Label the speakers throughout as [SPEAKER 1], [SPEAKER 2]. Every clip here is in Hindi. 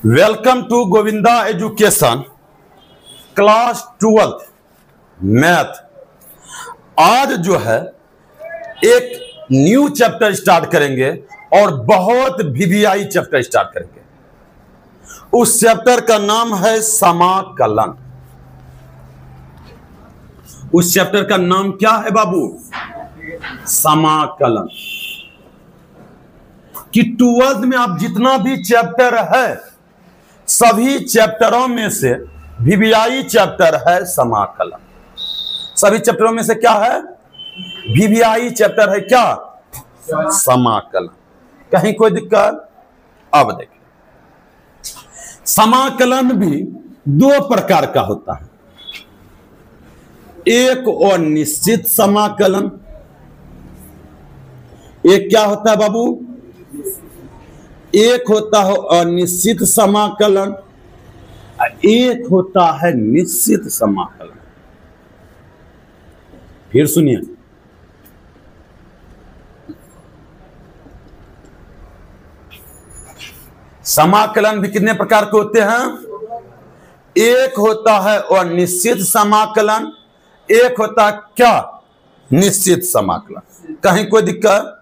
[SPEAKER 1] Welcome to Govinda education class 12 math. आज जो है एक न्यू चैप्टर स्टार्ट करेंगे और बहुत वीवीआई चैप्टर स्टार्ट करेंगे। उस चैप्टर का नाम है समाकलन। उस चैप्टर का नाम क्या है बाबू? समाकलन। कि 12th में आप जितना भी चैप्टर है सभी चैप्टरों में से वीवीआई चैप्टर है समाकलन। सभी चैप्टरों में से क्या है? वीवीआई चैप्टर है क्या? समाकलन। कहीं कोई दिक्कत? अब देखिए, समाकलन भी दो प्रकार का होता है। एक अनिश्चित समाकलन। एक क्या होता है बाबू? एक होता है अनिश्चित समाकलन, एक होता है निश्चित समाकलन। फिर सुनिए, समाकलन भी कितने प्रकार के होते हैं? एक होता है अनिश्चित समाकलन, एक होता है क्या? निश्चित समाकलन। कहीं कोई दिक्कत?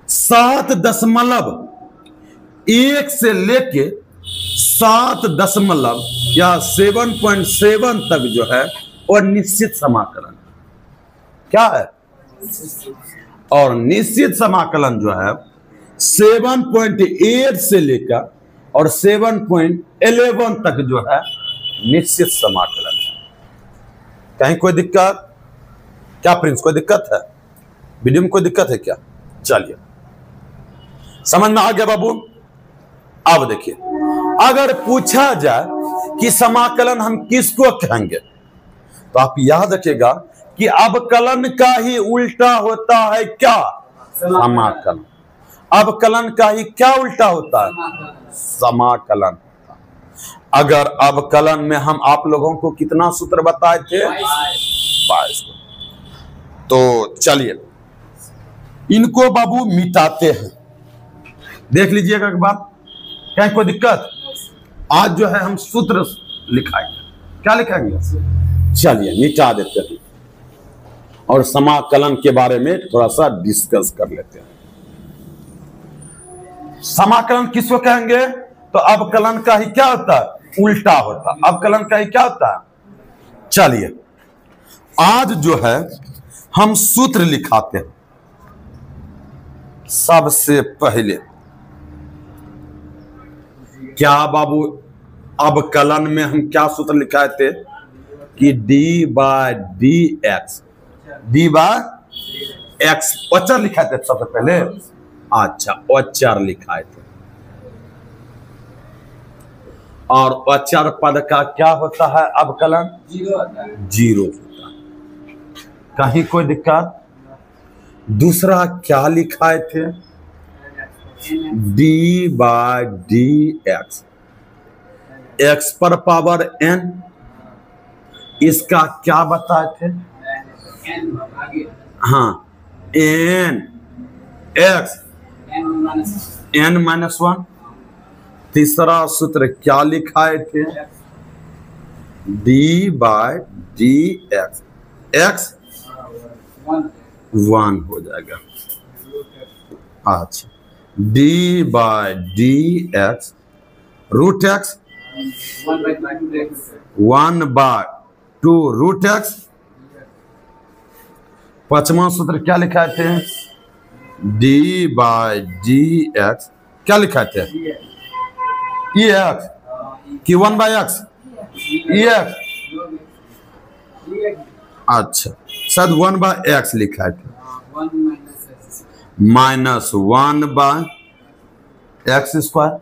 [SPEAKER 1] 7.1 से लेके 7 या 7.7 तक जो है और निश्चित समाकलन क्या है? और निश्चित समाकलन जो है 7.8 से लेकर और 7.11 तक जो है निश्चित समाकलन है। कहीं कोई दिक्कत? क्या प्रिंस, कोई दिक्कत है? वीडियो में कोई दिक्कत है क्या? चलिए, समझ में आ गया बाबू? अब देखिए, अगर पूछा जाए कि समाकलन हम किसको कहेंगे तो आप याद रखिएगा कि अवकलन का ही उल्टा होता है क्या? समाकलन। अवकलन का ही क्या उल्टा होता है? समाकलन। अगर अवकलन में हम आप लोगों को कितना सूत्र बताए थे? 22। तो चलिए इनको बाबू मिटाते हैं। देख लीजिएगा एक बार, क्या कोई दिक्कत? आज जो है हम सूत्र लिखाएंगे। क्या लिखाएंगे? चलिए मिटा देते हैं और समाकलन के बारे में थोड़ा सा डिस्कस कर लेते हैं। समाकलन किसको कहेंगे? तो अवकलन का ही क्या होता है? उल्टा होता है। अवकलन का ही क्या होता है? चलिए आज जो है हम सूत्र लिखाते हैं। सबसे पहले क्या बाबू, अवकलन में हम क्या सूत्र लिखाए थे कि d/dx, d/x अचर लिखाए थे सबसे पहले। अच्छा, अचर लिखाए थे और अचर पद का क्या होता है? अवकलन 0 होता है। कहीं कोई दिक्कत? दूसरा क्या लिखाए थे? d/dx, x पर पावर n। इसका क्या बताए थे? हाँ, n x n-1। तीसरा सूत्र क्या लिखाए थे? d/dx, x 1 हो जाएगा। अच्छा, d/dx √x 1/2 √x। पांचवा सूत्र क्या लिखाए थे? d/dx क्या लिखाए थे? ex कि 1/x? ex। अच्छा, शायद 1/x लिखाए थे, -1/x²।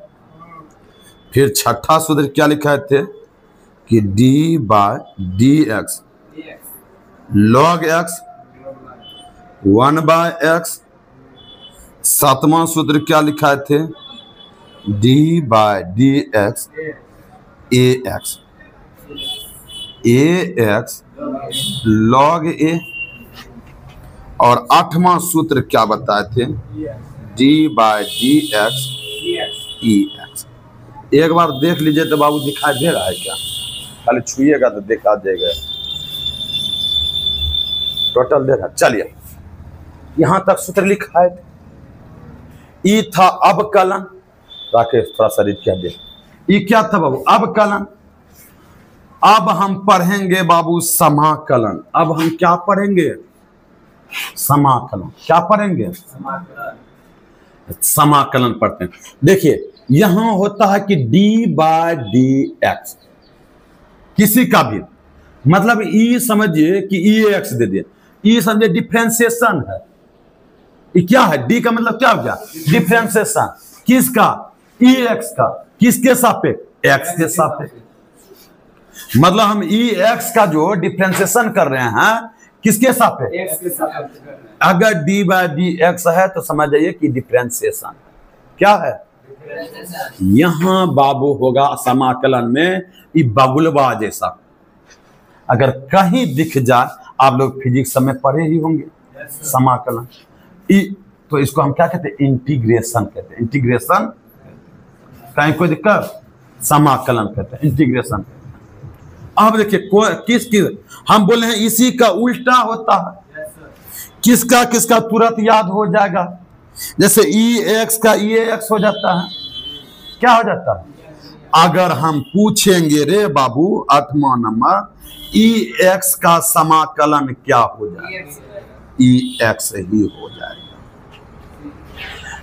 [SPEAKER 1] फिर छठा सूत्र क्या लिखाए थे कि d/dx log x 1/x। सातवां सूत्र क्या लिखाए थे? d/dx ax log a। और आठवां सूत्र क्या बताए थे? d/dx ex। एक बार देख लीजिए तो बाबू दिखाई दे रहा है क्या? खाली छुइएगा तो दिखा देगा, टोटल दे रहा। चलिए यहां तक सूत्र लिखा है। ई था अवकलन, राकेश थोड़ा सा रीड क्या दे। ई क्या था बाबू? अवकलन। अब हम पढ़ेंगे बाबू समाकलन। अब हम क्या पढ़ेंगे? समाकलन। क्या पढ़ेंगे? समाकलन पढ़ते हैं। देखिए यहां होता है कि d/dx किसी का भी मतलब ई समझिए कि ex दे दिए, ई समझिए डिफरेंशिएशन है। ये क्या है? डी का मतलब क्या हो गया? डिफरेंशिएशन। किसका? ex का। किसके सापेक्ष? x के सापेक्ष। मतलब हम ex का जो डिफरेंशिएशन कर रहे हैं किसके सापेक्ष? अगर d/dx है तो समझ जाइए कि डिफरेंशिएशन क्या है। यहां बाबू होगा समाकलन में ये बगुलवा जैसा, अगर कहीं दिख जाए, आप लोग फिजिक्स में पढ़े ही होंगे समाकलन, तो इसको हम क्या कहते हैं? इंटीग्रेशन कहते हैं। इंटीग्रेशन कहीं कोई दिक्कत? समाकलन कहते हैं, इंटीग्रेशन। अब देखिए किस हम बोले हैं इसी का उल्टा होता है। किसका किसका तुरंत याद हो जाएगा। जैसे ex का eax हो जाता है। क्या हो जाता है? अगर हम पूछेंगे रे बाबू 8वां नंबर, ex का समाकलन क्या हो जाएगा? ex ही हो जाएगा।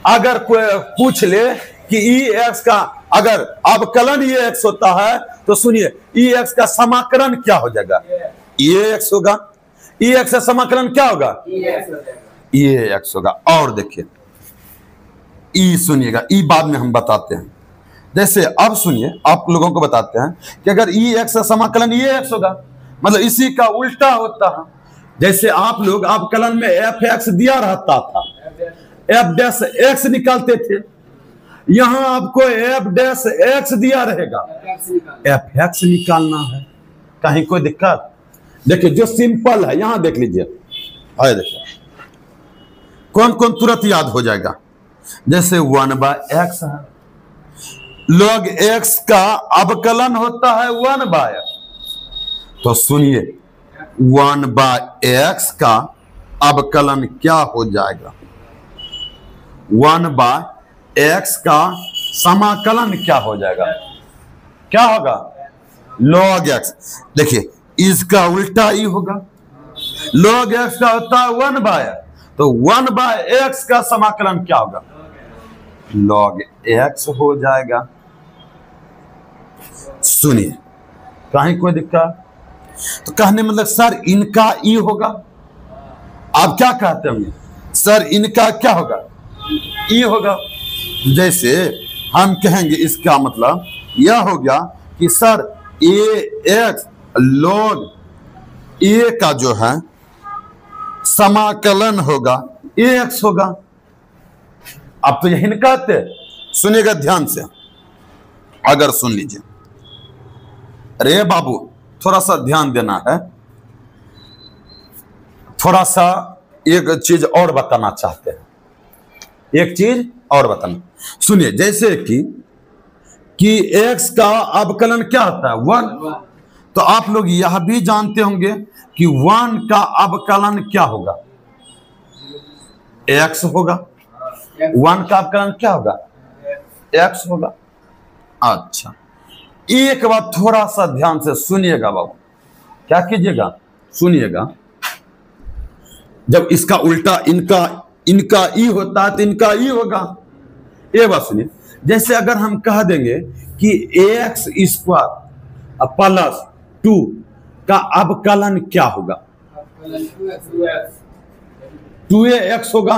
[SPEAKER 1] अगर कोई पूछ ले कि ex का अगर अवकलन ex होता है तो सुनिए ex का समाकलन क्या हो जाएगा? ex होगा। ex का समाकलन क्या होगा? ex होगा। और देखिए ई सुनिएगा, ई बाद में हम बताते हैं। जैसे अब सुनिए, आप लोगों को बताते हैं कि अगर ex का समाकलन ex होगा, मतलब इसी का उल्टा होता है। जैसे आप लोग अवकलन में fx दिया रहता था, f' निकालते थे, यहां आपको f' दिया रहेगा, fx निकालना है। कहीं कोई दिक्कत? देखिए जो सिंपल है यहां देख लीजिए, देखिए कौन कौन तुरंत याद हो जाएगा। जैसे 1/x है, log x का अवकलन होता है 1/x, तो सुनिए 1/x का अवकलन क्या हो जाएगा? 1/x का समाकलन क्या हो जाएगा? क्या होगा? log x। देखिए इसका उल्टा ही होगा। log x का होता है 1/x, तो 1/x का समाकलन क्या होगा? log x हो जाएगा। सुनिए कहीं कोई दिक्कत? तो कहने मतलब सर इनका ई होगा। आप क्या कहते होंगे? सर इनका क्या होगा? ई होगा। जैसे हम कहेंगे इसका मतलब यह हो गया कि सर ax log a का जो है समाकलन होगा ax होगा। अब तो यही कहते, सुनिएगा ध्यान से, अगर सुन लीजिए। अरे बाबू थोड़ा सा ध्यान देना है, थोड़ा सा एक चीज और बताना चाहते हैं, एक चीज और बताना। सुनिए जैसे कि x का अवकलन क्या होता है? 1। तो आप लोग यह भी जानते होंगे कि 1 का अवकलन क्या होगा? x होगा। 1 का अवकलन क्या होगा? x होगा। अच्छा एक बात थोड़ा सा ध्यान से सुनिएगा बाबू, क्या कीजिएगा? सुनिएगा। जब इसका उल्टा इनका ई होता है तो इनका ई होगा। ये बात सुनिए, जैसे अगर हम कह देंगे कि ax² प्लस 2 का अवकलन क्या होगा? 2ax होगा।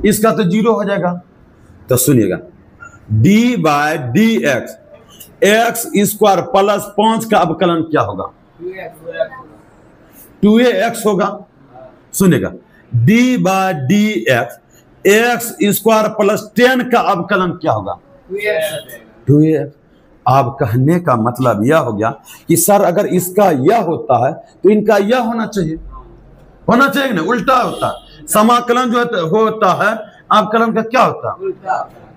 [SPEAKER 1] इसका तो 0 हो जाएगा। तो सुनिएगा d/dx x² प्लस 5 का अवकलन क्या होगा? 2ax होगा। सुनिएगा d/dx x² प्लस 10 का अवकलन क्या होगा? 2ax। आप कहने का मतलब यह हो गया कि सर अगर इसका यह होता है तो इनका यह होना चाहिए ना, उल्टा होता है। समाकलन जो होता है अवकलन का क्या होता है?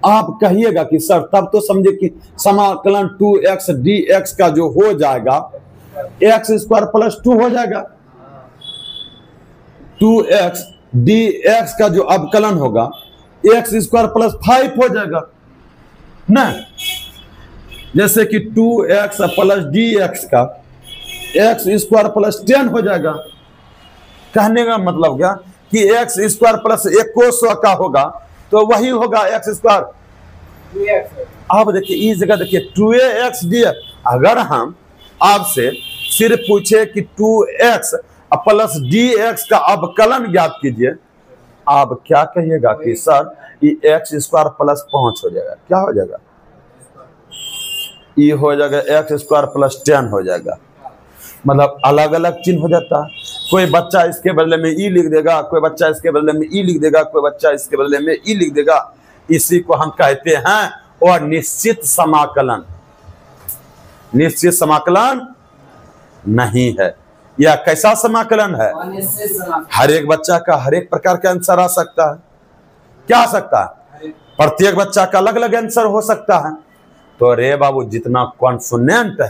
[SPEAKER 1] आप कहिएगा कि सर तब तो समझे कि समाकलन 2x dx का जो हो जाएगा x स्क्वायर प्लस 2 हो जाएगा। 2x dx का जो अवकलन होगा x स्क्वायर प्लस 5 हो जाएगा ना। जैसे कि 2x प्लस dx का x स्क्वायर प्लस 10 हो जाएगा। कहने का मतलब क्या कि x स्क्वायर प्लस 100 का होगा तो वही होगा x स्क्वायर। अब देखिए इस जगह देखिए 2x dx, अगर हम आपसे सिर्फ पूछे कि 2x प्लस dx का अवकलन ज्ञात कीजिए, आप क्या कहिएगा कि सर ये x स्क्वायर प्लस 5 हो जाएगा। क्या हो जाएगा? ये हो जाएगा x स्क्वायर प्लस 10 हो जाएगा। मतलब अलग अलग चिन्ह हो जाता है। कोई बच्चा इसके बदले में ई लिख देगा, कोई बच्चा इसके बदले में ई लिख देगा, कोई बच्चा इसके बदले में ई लिख देगा। इसी को हम कहते हैं और निश्चित समाकलन। निश्चित समाकलन नहीं है। यह कैसा समाकलन है? हर एक बच्चा का हर एक प्रकार का आंसर आ सकता है। क्या आ सकता है? प्रत्येक बच्चा का अलग अलग आंसर हो सकता है। तो रे बाबू जितना कॉन्सोनेंट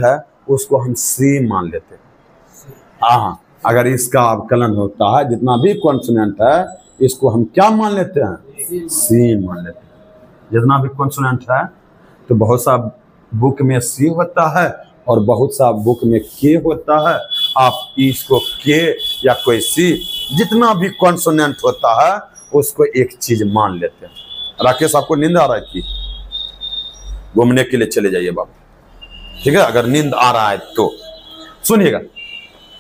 [SPEAKER 1] है उसको हम सी मान लेते हैं। हाँ, अगर इसका अवकलन होता है जितना भी कॉन्सोनेंट है इसको हम क्या मान लेते हैं? सी मान लेते हैं। जितना भी कॉन्सोनेंट है तो बहुत सा बुक में सी होता है और बहुत सा बुक में के होता है। आप इसको के या कोई सी, जितना भी कॉन्सोनेंट होता है उसको एक चीज मान लेते हैं। राकेश आपको नींद आ रहा है कि घूमने के लिए चले जाइए बाबू, ठीक है? अगर नींद आ रहा है तो सुनिएगा।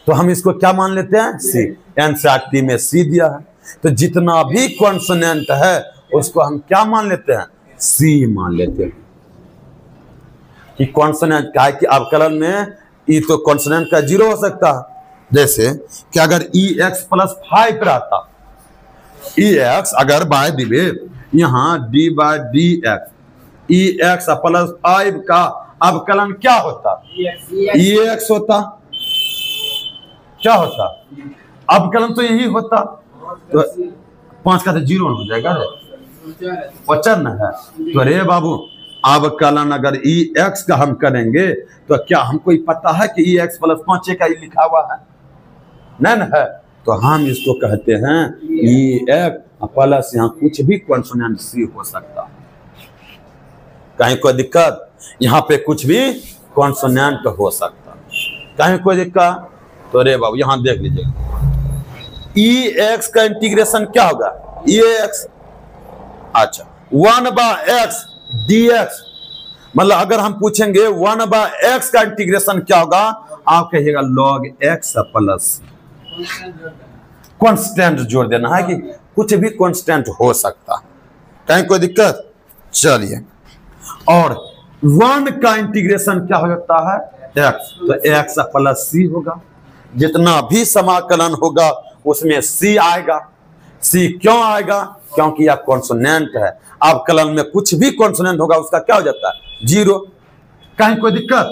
[SPEAKER 1] तो हम इसको क्या मान लेते हैं? सी। एनसीईआरटी में सी दिया है तो जितना भी कॉन्सोनेंट है उसको हम क्या मान लेते हैं? सी मान लेते हैं। कि कॉन्सोनेंट का है कि अवकलन में ई तो कॉन्सोनेंट का 0 हो सकता है। जैसे कि अगर EX प्लस 5 रहता, EX अगर बाय द वे यहाँ d by dx, EX plus 5 का अवकलन क्या होता? EX होता। क्या होता? अवकलन तो यही होता। तो 5 का तो 0 हो जाएगा, वचन है। तो रे बाबू अवकलन अगर EX का हम करेंगे तो क्या हमको पता है कि EX प्लस 5 का ही लिखा हुआ है? नहीं ना है। तो हम इसको कहते हैं EX प्लस यहाँ कुछ भी कॉन्सोनेंट सी हो सकता है। कहीं कोई दिक्कत? यहाँ पे कुछ भी कॉन्सोनेंट हो सकता है। कहीं कोई दिक्कत? तो रे बाबू यहाँ देख लीजिएगा EX का इंटीग्रेशन क्या होगा? EX अच्छा 1/x dx, मतलब अगर हम पूछेंगे 1/x का इंटीग्रेशन क्या होगा, आप कहिएगा log x प्लस कांस्टेंट जोड़ देना है कि कुछ भी कांस्टेंट हो सकता है। कहीं कोई दिक्कत? चलिए, और 1 का इंटीग्रेशन क्या हो जाता है? x, तो x प्लस c होगा। जितना भी समाकलन होगा उसमें c आएगा। c क्यों आएगा? क्योंकि यह कॉन्सोनेंट है। अवकलन में कुछ भी कॉन्सोनेंट होगा उसका क्या हो जाता है? 0। कहीं कोई दिक्कत?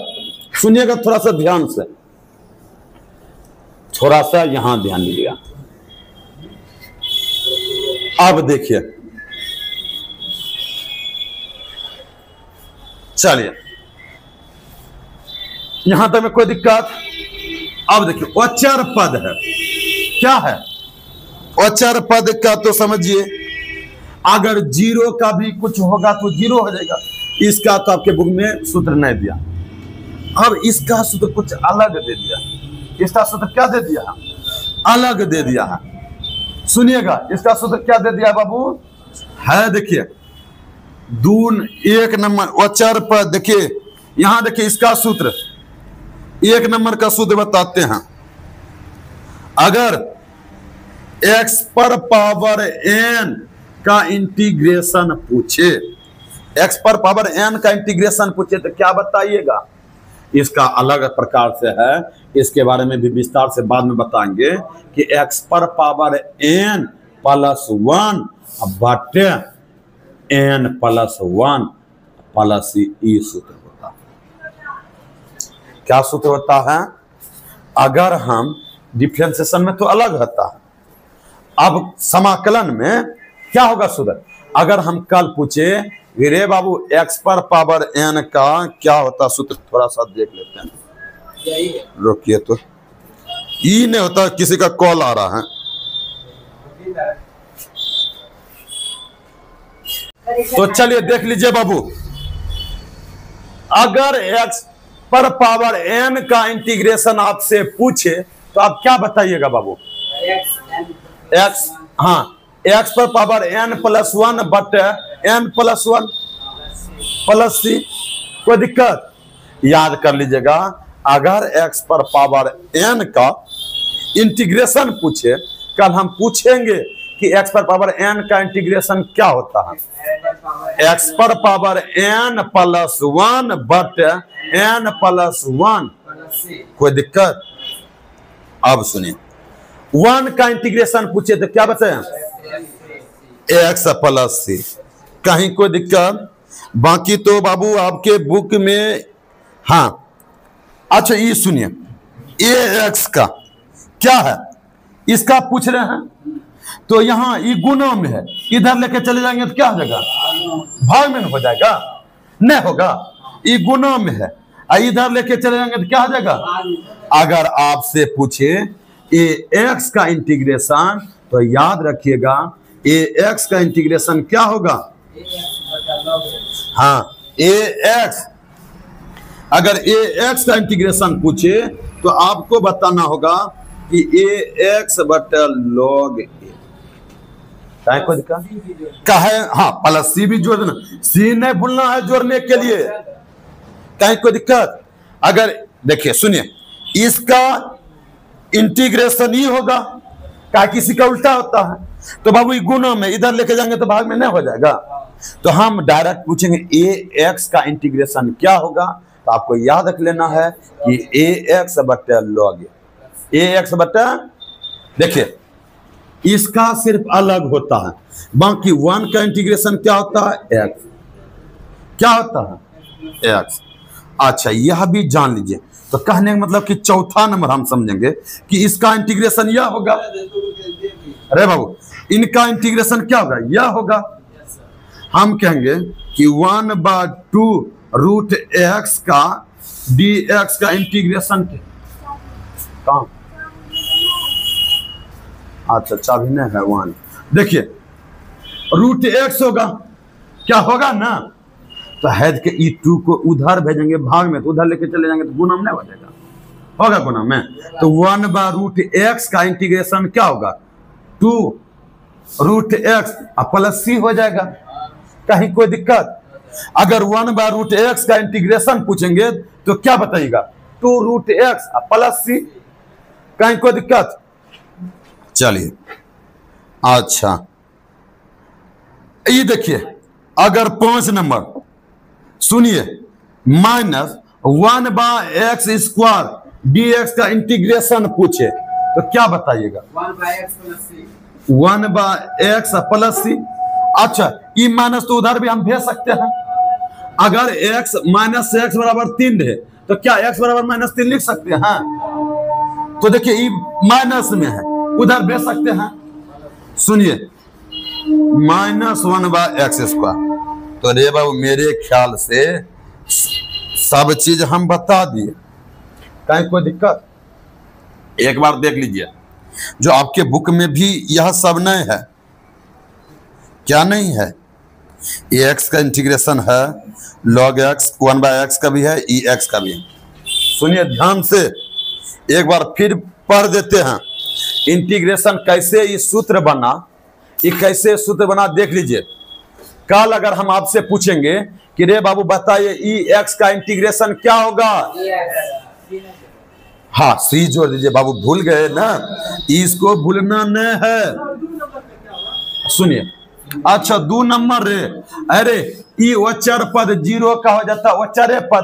[SPEAKER 1] सुनिएगा थोड़ा सा ध्यान से, थोड़ा सा यहां ध्यान दीजिएगा। अब देखिए, चलिए यहां तक में कोई दिक्कत? अब देखिए अचर पद है। क्या है अचर पद का? तो समझिए अगर 0 का भी कुछ होगा तो 0 हो जाएगा। इसका तो आपके बुक में सूत्र नहीं दिया। अब इसका सूत्र कुछ अलग दे दिया। इसका सूत्र क्या दे दिया? अलग दे दिया है। सुनिएगा इसका सूत्र क्या दे दिया बाबू है। देखिए 1 नंबर अचर पद। देखिए यहां देखिए इसका सूत्र 1 नंबर का सूत्र बताते हैं। अगर x पर पावर n का इंटीग्रेशन पूछे, x पर पावर n का इंटीग्रेशन पूछे तो क्या बताइएगा? इसका अलग प्रकार से है, इसके बारे में भी विस्तार से बाद में बताएंगे कि x पर पावर n प्लस 1 बटे n प्लस 1 प्लस ई सूत्र होता है। क्या सूत्र होता है? अगर हम डिफरेंशिएशन में तो अलग होता है, अब समाकलन में क्या होगा सूत्र? अगर हम कल पूछे रे बाबू x पर पावर n का क्या होता सूत्र, थोड़ा सा देख लेते हैं। रोकिए तो ई नहीं होता, किसी का कॉल आ रहा है। तो चलिए देख लीजिए बाबू, अगर x पर पावर n का इंटीग्रेशन आपसे पूछे तो आप क्या बताइएगा बाबू? x, हाँ, x पर पावर n प्लस 1 बटे n प्लस 1 प्लस c। कोई दिक्कत? याद कर लीजिएगा, अगर x पर पावर n का इंटीग्रेशन पूछे, कल हम पूछेंगे कि x पर पावर n का इंटीग्रेशन क्या होता है। x पर पावर n प्लस 1 बटे n प्लस 1। कोई दिक्कत? अब सुनिए, 1 का इंटीग्रेशन पूछे तो क्या बताए? x plus c। कहीं कोई दिक्कत? बाकी तो बाबू आपके बुक में, हाँ अच्छा ये सुनिए, ax का क्या है इसका पूछ रहे हैं, तो यहाँ ये गुना में है, इधर लेके चले जाएंगे तो क्या हो जाएगा? भाग में हो जाएगा, नहीं होगा, ये गुना में है, इधर लेके चले जाएंगे तो क्या हो जाएगा? अगर आपसे पूछे ax का इंटीग्रेशन तो याद रखिएगा ax का इंटीग्रेशन क्या होगा? हाँ ax, अगर ax का इंटीग्रेशन पूछे तो आपको बताना होगा कि ax बटा log a। कहे हाँ प्लस c भी जोड़ देना, c नहीं भूलना है जोड़ने के लिए। कहीं कोई दिक्कत? अगर देखिए सुनिए, इसका इंटीग्रेशन ही होगा, क्या किसी का उल्टा होता है, तो बाबू ये गुना में इधर लेके जाएंगे तो भाग में नहीं हो जाएगा। तो हम डायरेक्ट पूछेंगे ax का इंटीग्रेशन क्या होगा, तो आपको याद रख लेना है कि ax बटा log a। ax बटा, देखिए इसका सिर्फ अलग होता है, बाकी 1 का इंटीग्रेशन क्या होता है? x। क्या होता है? x। अच्छा यह भी जान लीजिए, तो कहने का मतलब कि चौथा नंबर हम समझेंगे कि इसका इंटीग्रेशन यह होगा। अरे बाबू इनका इंटीग्रेशन क्या होगा? यह होगा। हम कहेंगे कि 1/2 रूट x का dx का इंटीग्रेशन कहाँ? अच्छा चाबी नहीं है 1। देखिए रूट x होगा, क्या होगा ना, तो हेड के ई 2 को उधर भेजेंगे भाग में, तो उधर लेके चले जाएंगे तो गुना में नहीं हो जाएगा, होगा गुना में। तो 1/√x का इंटीग्रेशन क्या होगा? 2√x प्लस c हो जाएगा। कहीं कोई दिक्कत? अगर 1/√x का इंटीग्रेशन पूछेंगे तो क्या बताइएगा? 2√x plus c। कहीं कोई दिक्कत? चलिए अच्छा ये देखिए, अगर 5 नंबर सुनिए, -1/x² dx का इंटीग्रेशन पूछे तो क्या बताइएगा? 1/x plus c। अच्छा ये माइनस तो उधर भी हम भेज सकते हैं, अगर x -x बराबर 3 है तो क्या x बराबर -3 लिख सकते हैं? तो देखिए ये माइनस में है, उधर भेज सकते हैं। सुनिए -1/x², तो रे बाबू मेरे ख्याल से सब चीज हम बता दिए। कहीं कोई दिक्कत? एक बार देख लीजिए, जो आपके बुक में भी यह सब नहीं है, क्या नहीं है? ax का इंटीग्रेशन है, log x 1/x का भी है, ex का भी है। सुनिए ध्यान से, एक बार फिर पढ़ देते हैं इंटीग्रेशन कैसे ये सूत्र बना, ये कैसे सूत्र बना देख लीजिए। कल अगर हम आपसे पूछेंगे कि रे बाबू बताइए ex का इंटीग्रेशन क्या होगा? हाँ सी जोड़ दीजिए बाबू, भूल गए ना, इसको भूलना नहीं है। सुनिए अच्छा 2 नंबर रे, अरे ये अचर पद 0 का हो जाता है, अचर पद।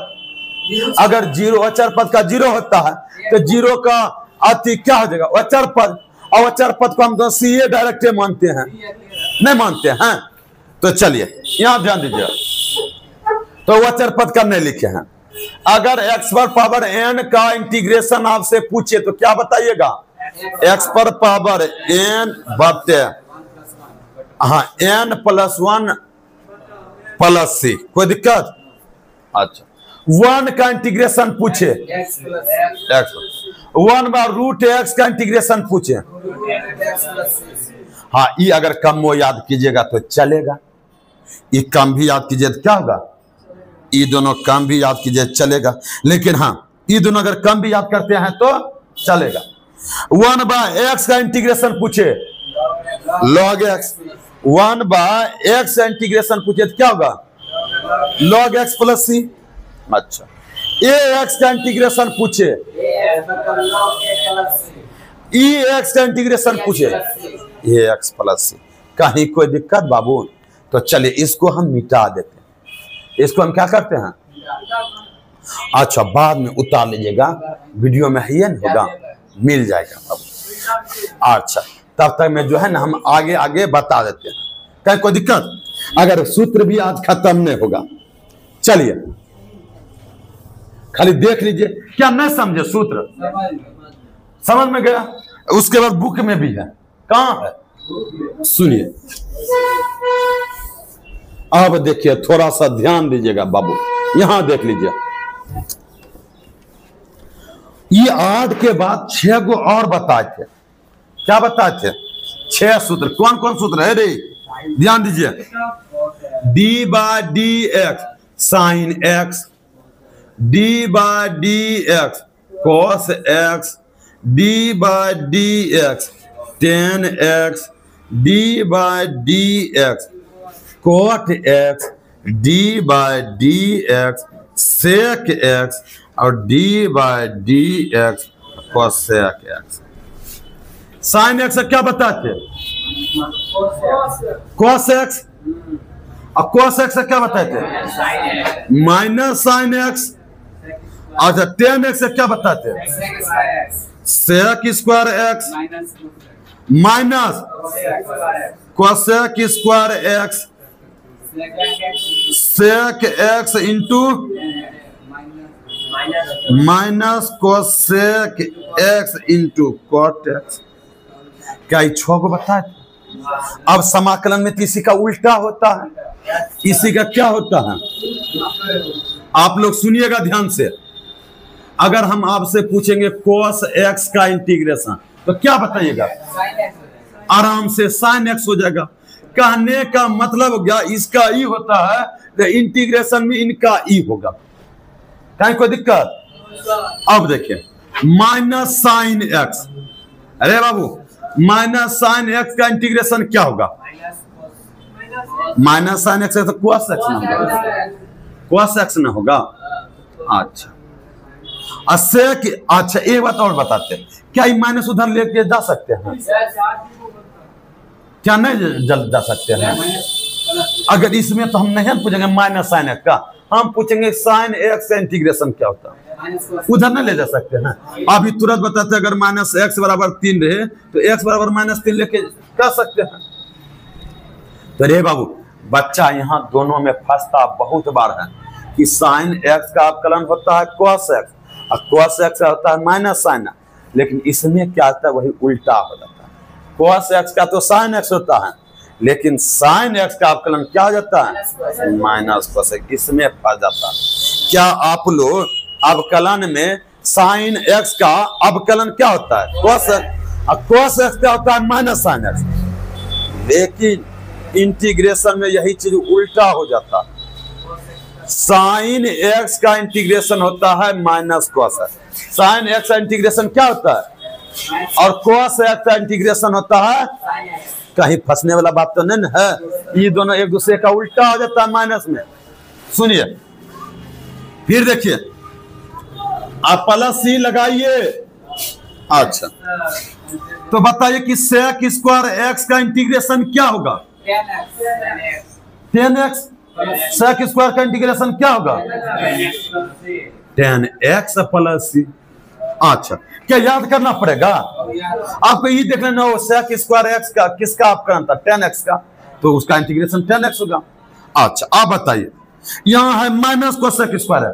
[SPEAKER 1] अगर 0 अचर पद का 0 होता है तो 0 का अति क्या हो जाएगा? अचर पद। और अचर पद को हम तो सीए डायरेक्ट मानते हैं, नहीं मानते हैं। तो चलिए यहां ध्यान दीजिए, तो अचर पद का नहीं लिखे हैं। अगर x पर पावर n का इंटीग्रेशन आपसे पूछे तो क्या बताइएगा? x पर पावर n बटे, हाँ n+1 + c, कोई दिक्कत? अच्छा 1 का इंटीग्रेशन पूछे, x 1/√x का इंटीग्रेशन पूछे, हाँ ये अगर कम वो याद कीजिएगा तो चलेगा, ये कम भी याद कीजिए तो क्या होगा, ये दोनों कम भी याद कीजिए चलेगा, लेकिन हाँ ये दोनों अगर कम भी याद करते हैं तो चलेगा। 1/x का इंटीग्रेशन पूछे log x, 1/x का इंटीग्रेशन पूछे तो क्या होगा, log x + c। अच्छा ax का इंटीग्रेशन पूछे, ex का इंटीग्रेशन पूछे, ax + c। कहीं कोई दिक्कत बाबू? तो चलिए इसको हम मिटा देते हैं, इसको हम क्या करते हैं, अच्छा बाद में उतार लीजिएगा, वीडियो में ही नहीं होगा, मिल जाएगा बाबू। अच्छा तब तक में जो है ना हम आगे आगे बता देते हैं, कहीं कोई दिक्कत? अगर सूत्र भी आज खत्म नहीं होगा, चलिए खाली देख लीजिए, क्या नहीं समझे सूत्र? समझ में गया? उसके बाद बुक में भी है, कहां है सुनिए, अब देखिए थोड़ा सा ध्यान दीजिएगा बाबू, यहां देख लीजिए, ये 8 के बाद 6 को और बताए थे, क्या बताए थे? 6 सूत्र। कौन कौन सूत्र है रे? ध्यान दीजिए, d/dx sin x, d/dx cos x, d/dx tan x, d/dx cot x, d/dx sec x और d/dx cosec x। Sine x क्या बताते? cos x, और cos x क्या बताते? Minus sine x. अच्छा tan x क्या बताते? sec square x minus cosec square x sec x into minus cosec x into cot x। क्या 6 को बताए? अब समाकलन में इसी का उल्टा होता है, इसी का क्या होता है आप लोग सुनिएगा ध्यान से। अगर हम आपसे पूछेंगे cos x का इंटीग्रेशन तो क्या बताइएगा? आराम से sin x हो जाएगा। कहने का मतलब हो गया इसका ई होता है तो इंटीग्रेशन में इनका ई होगा, कहीं कोई दिक्कत? अब देखिए माइनस साइन एक्स, अरे बाबू माइनस साइन एक्स का इंटीग्रेशन क्या होगा? माइनस साइन एक्स तो cos x ना होगा, cos x ना होगा। अच्छा अच्छा एक बात और बताते हैं, क्या ये माइनस उधर लेके जा सकते हैं? क्या नहीं जा सकते हैं? अगर इसमें तो हम नहीं पूछेंगे माइनस साइन एक्स का, हम पूछेंगे साइन एक्स का इंटीग्रेशन क्या होता है, उधर नहीं ले जा सकते हैं। अभी तुरंत बताते हैं अगर माइनस एक्स बराबर 3 रहे तो एक्स बराबर -3 लेके कर सकते हैं। तो रे बाबू बच्चा यहाँ दोनों में फंसता बहुत बार है कि साइन एक्स का अवकलन होता है cos x और cos x का होता है माइनस साइन, लेकिन इसमें क्या होता है वही उल्टा हो जाता है। cos x का तो sin x होता है, लेकिन sin x का अवकलन क्या हो जाता है? Minus cos x। इसमें फंस जाता है। क्या आप लोग अवकलन में sin x का अवकलन क्या होता है? cos x, और cos x क्या होता है? Minus sin x। लेकिन इंटीग्रेशन में यही चीज उल्टा हो जाता है। साइन एक्स का इंटीग्रेशन होता है minus cos x, sine x का इंटीग्रेशन क्या होता है? और cos x का इंटीग्रेशन होता है, कहीं फंसने वाला बात तो नहीं है, ये दोनों एक दूसरे का उल्टा हो जाता है माइनस में। सुनिए फिर देखिए, आप +c लगाइए। अच्छा तो बताइए कि sec स्क्वायर x का इंटीग्रेशन क्या होगा? 10x। sec स्क्वायर का इंटीग्रेशन क्या होगा? 10x + c। अच्छा क्या याद करना पड़ेगा आपको? ये देख लेना हो sec स्क्वायर x का किसका अवकलन था? 10x का, तो उसका इंटीग्रेशन 10x होगा। अच्छा आप बताइए, यहाँ है minus cosec square x,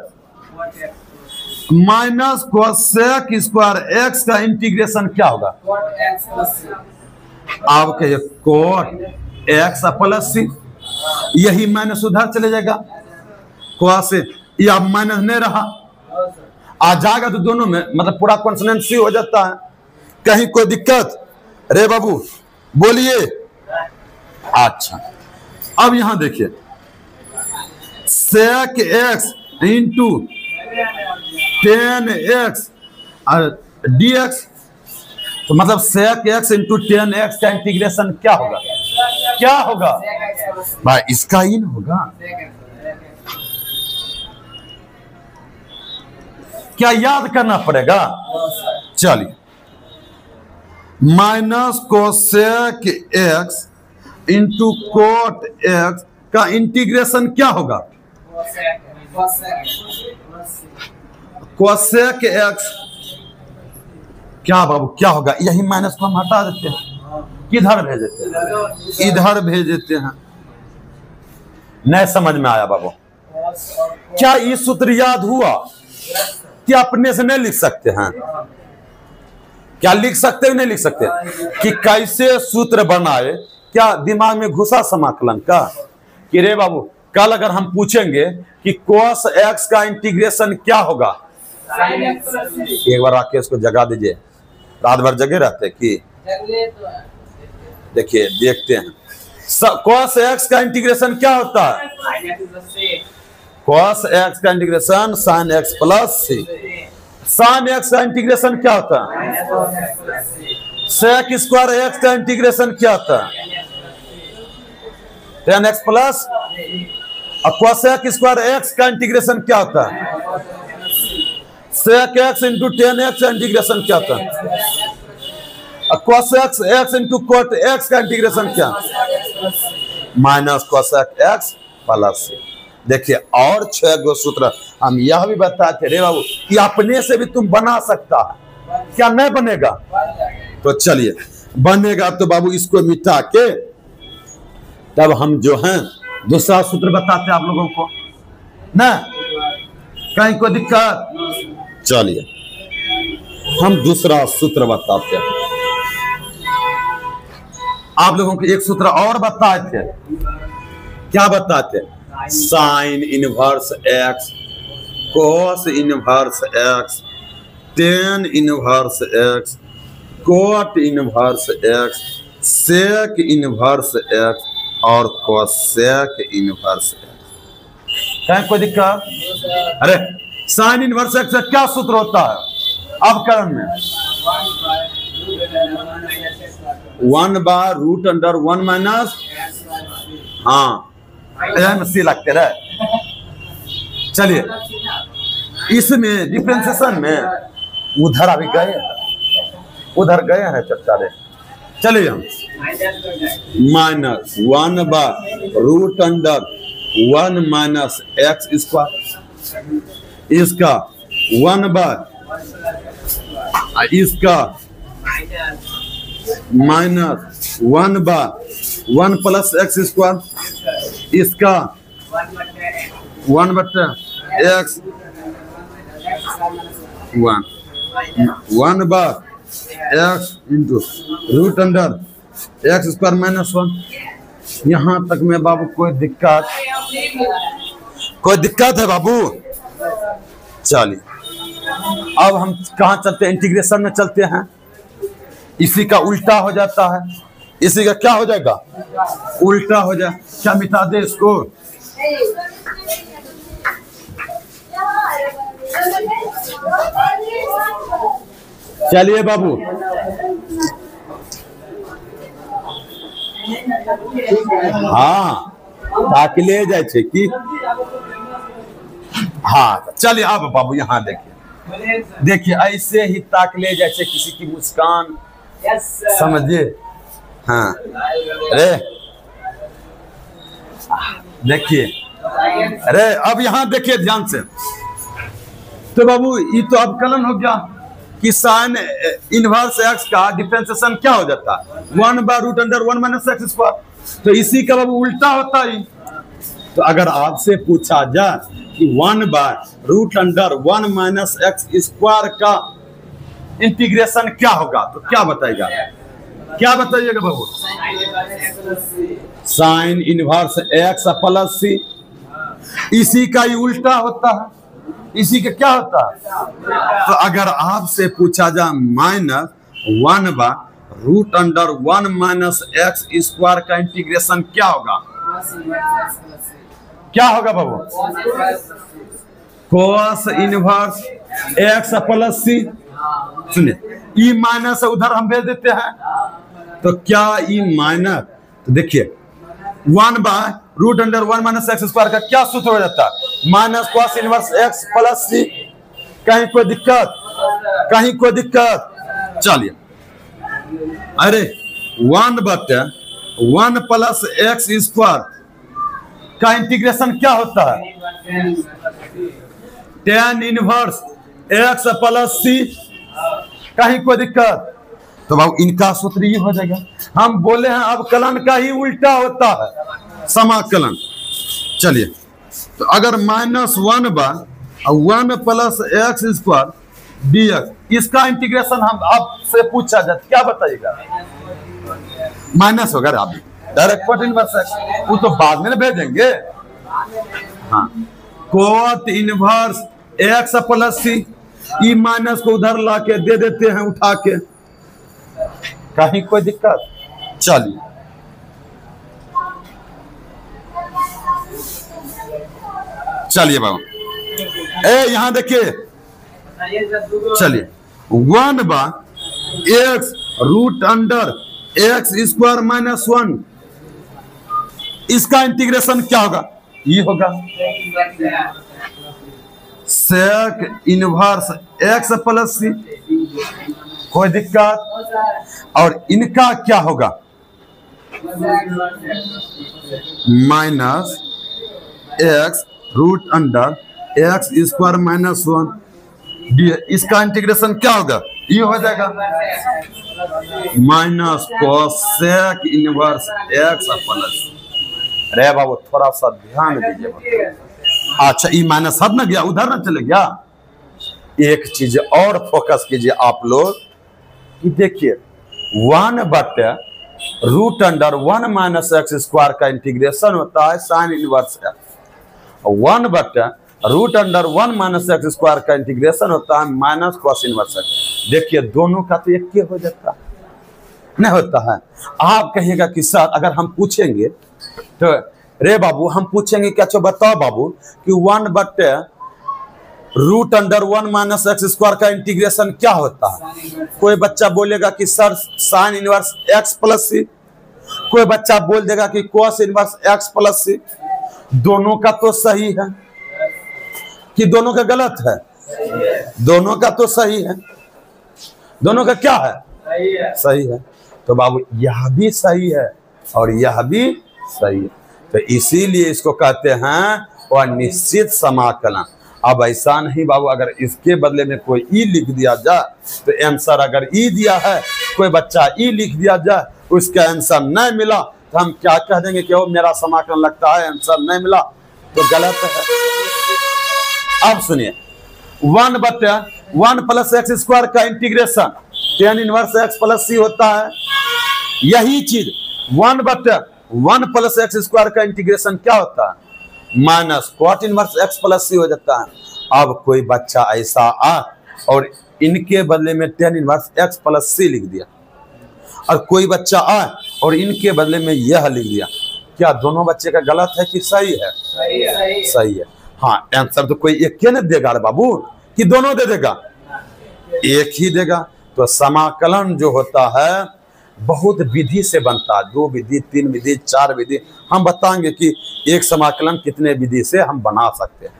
[SPEAKER 1] minus cosec square x का इंटीग्रेशन क्या होगा? आप कहिए cot एक्स प्लस सी, यही माइनस उधर चले जाएगा, cos ये अब माइनस नहीं रहा, आ जाएगा तो दोनों में मतलब पूरा कॉन्सोनेंट सी हो जाता है। कहीं कोई दिक्कत? रे बाबू बोलिए। अच्छा अब यहां देखिए sec x इंटू 10x और dx, तो मतलब sec x इंटू 10x का इंटीग्रेशन क्या होगा? क्या होगा भाई? इसका इन होगा। क्या याद करना पड़ेगा? चलिए, minus cosec x into cot x का इंटीग्रेशन क्या होगा? कोसेक एक्स क्या बाबू क्या होगा? यही माइनस को हम हटा देते हैं, किधर भेज देते हैं? इधर भेज देते हैं। नहीं समझ में आया बाबू? क्या ये सूत्र याद हुआ? क्या अपने से नहीं लिख सकते हैं? क्या लिख सकते हैं? नहीं लिख सकते कि कैसे सूत्र बनाए? क्या दिमाग में घुसा समाकलन का कि रे बाबू कल अगर हम पूछेंगे कि cos x का इंटीग्रेशन क्या होगा, एक बार राकेश को जगा दीजिए, रात भर जगे रहते कि देखिए देखते हैं cos x का इंटीग्रेशन क्या होता है? cos x का इंटीग्रेशन sin x प्लस सी। sin x का इंटीग्रेशन क्या होता है? sec स्क्वायर x का इंटीग्रेशन क्या होता है? 10x plus. और cosec स्क्वायर x का इंटीग्रेशन क्या होता है? sec x इंटू 10x का इंटीग्रेशन क्या होता है? और cosec x into cot x का इंटीग्रेशन क्या? माइनस cosec x प्लस सी। देखिए और 6 गो सूत्र हम यह भी बताते रे बाबू कि अपने से भी तुम बना सकता है, क्या नहीं बनेगा? तो चलिए बनेगा तो बाबू इसको मिटा के तब हम जो हैं दूसरा सूत्र बताते हैं आप लोगों को ना, कहीं कोई दिक्कत? चलिए हम दूसरा सूत्र बताते हैं। आप लोगों को एक सूत्र और बताए थे, क्या बताते? Sine inverse X, cos inverse X, tan inverse X, cot inverse X, sec inverse X और कोसेक इनवर्स एक्स। क्या कोई दिक्कत? अरे साइन इनवर्स एक्स का क्या सूत्र होता है अवकलन में? 1/√1 माइनस, हाँ सी लगते रहे। चलिए इसमें डिफरेंशिएशन में उधर अभी गए, उधर गए हैं चर्चा रे। चलिए हम माइनस 1/√1 माइनस एक्स स्क्वायर, इसका इसका माइनस 1/1 प्लस एक्स स्क्वायर, इसका 1/x 1/x into √x square minus 1। यहाँ तक में बाबू कोई दिक्कत? कोई दिक्कत है बाबू? चलिए अब हम कहाँ चलते हैं? इंटीग्रेशन में चलते हैं। इसी का उल्टा हो जाता है, इसी का क्या हो जाएगा? उल्टा हो जाए। क्या मिटा दे इसको? चलिए बाबू हाँ ताकि ले जाए छे कि हाँ चलिए अब बाबू यहाँ देखिए, देखिए ऐसे ही ताक ले जाए छे किसी की मुस्कान, समझिए। हाँ अरे देखिए, अरे अब यहाँ देखिए ध्यान से, तो बाबू ये तो अवकलन हो गया कि साइन इनवर्स एक्स का डिफरेंशिएशन क्या हो जाता है? 1/√1 माइनस एक्स स्क्वायर। तो इसी का बाबू उल्टा होता है। तो अगर आपसे पूछा जाए कि 1/√1 माइनस एक्स स्क्वायर का इंटीग्रेशन क्या होगा तो क्या बताएगा? क्या बताइएगा बाबू? साइन इनवर्स एक्स प्लस सी। इसी का ही उल्टा होता है, इसी का क्या होता है? तो अगर आपसे पूछा जाए -1/√(1 - x स्क्वायर का इंटीग्रेशन क्या होगा? क्या होगा बाबू? cos इनवर्स x प्लस सी। सुनिए, ई माइनस उधर हम भेज देते हैं, तो क्या ई माइनस, तो देखिए 1/√(1 - x स्क्वायर का क्या सूत्र हो जाता है? -cos इनवर्स x प्लस सी। कहीं कोई दिक्कत? कहीं कोई दिक्कत? चलिए, अरे 1/1 प्लस x स्क्वायर का इंटीग्रेशन क्या होता है? tan इनवर्स x प्लस सी। कहीं कोई दिक्कत? तो बाबू इनका सूत्र ये हो जाएगा। हम बोले हैं अब कलन का ही उल्टा होता है, समाकलन। चलिए, तो अगर -1/1 प्लस x स्क्वायर dx, इसका इंटीग्रेशन हम आपसे पूछा जाए क्या बताइएगा? माइनस होगा आप डायरेक्ट cot इनवर्स x, वो तो बाद में भेजेंगे। हाँ, cot इनवर्स x प्लस सी। ई माइनस को उधर ला के दे देते हैं उठा के। कहीं कोई दिक्कत? चलिए, चलिए बाबू, यहां देखिए, चलिए 1/x√(x स्क्वायर -1, इसका इंटीग्रेशन क्या होगा? ये होगा sec inverse x plus C. कोई दिक्कत? और इनका क्या होगा? -x√(x स्क्वायर -1 dx, इसका इंटीग्रेशन क्या होगा? ये हो जाएगा -cosec इनवर्स x प्लस। अरे बाबू थोड़ा सा ध्यान दीजिए। अच्छा, ई माइनस हट ना गया, उधर ना चले गया। एक चीज और फोकस कीजिए आप लोग कि देखिए 1/√(1 - x स्क्वायर का इंटीग्रेशन होता है sign inverse x। 1/√(1 - x square का इंटीग्रेशन होता है -cos इनवर्स x। देखिए दोनों का तो एक के हो जाता है, नहीं होता है। आप कहिएगा कि सर अगर हम पूछेंगे तो रे बाबू हम पूछेंगे क्या? चलो बताओ बाबू कि 1/√(1 - x स्क्वायर का इंटीग्रेशन क्या होता है? कोई बच्चा बोलेगा कि sir sine inverse x plus C. कोई बच्चा बोल देगा कि cos inverse x plus C. दोनों का तो सही है कि दोनों का गलत है? दोनों का तो सही है। दोनों का क्या है? सही है। तो बाबू यह भी सही है और यह भी सही है, तो इसीलिए इसको कहते हैं वह निश्चित समाकलन। अब ऐसा नहीं बाबू, अगर इसके बदले में कोई ई लिख दिया जाए तो आंसर, अगर ई दिया है कोई बच्चा ई लिख दिया जाए, उसका आंसर नहीं मिला तो हम क्या कह देंगे कि वो मेरा समाकलन लगता है, आंसर नहीं मिला, तो गलत है। अब सुनिए 1/1 प्लस x स्क्वायर का integration tan inverse x plus C होता है। यही चीज 1/1 प्लस x स्क्वायर का इंटीग्रेशन क्या होता है? -cot inverse x plus C हो जाता है। अब कोई बच्चा ऐसा और इनके बदले में tan इनवर्स x प्लस सी लिख दिया, और कोई बच्चा और इनके बदले में यह लिख दिया। क्या दोनों बच्चे का गलत है कि सही है? सही है। हाँ, आंसर तो कोई एक के न देगा रे बाबू, कि दोनों दे देगा? एक ही देगा। तो समाकलन जो होता है बहुत विधि से बनता है, 2 विधि, 3 विधि, 4 विधि। हम बताएंगे कि एक समाकलन कितने विधि से हम बना सकते हैं।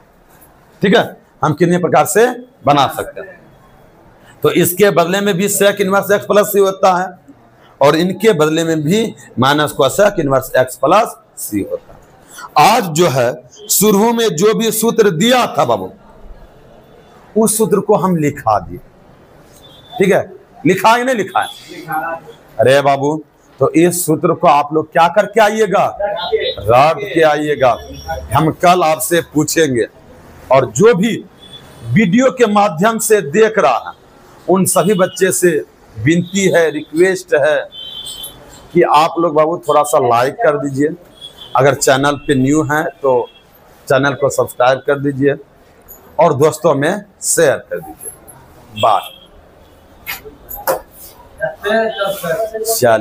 [SPEAKER 1] ठीक है, हम कितने प्रकार से बना सकते हैं। तो इसके बदले में भी sec inverse x plus C होता है, और इनके बदले में भी -cosec inverse x plus C होता है। आज जो है शुरू में जो भी सूत्र दिया था बाबू, उस सूत्र को हम लिखा दिए। ठीक है, लिखा है नहीं लिखा है? अरे बाबू, तो इस सूत्र को आप लोग क्या करके आइएगा? रट के आइएगा। हम कल आपसे पूछेंगे, और जो भी वीडियो के माध्यम से देख रहा है उन सभी बच्चे से विनती है, रिक्वेस्ट है कि आप लोग बाबू थोड़ा सा लाइक कर दीजिए, अगर चैनल पे न्यू हैं तो चैनल को सब्सक्राइब कर दीजिए और दोस्तों में शेयर कर दीजिए। बाय। चलिए।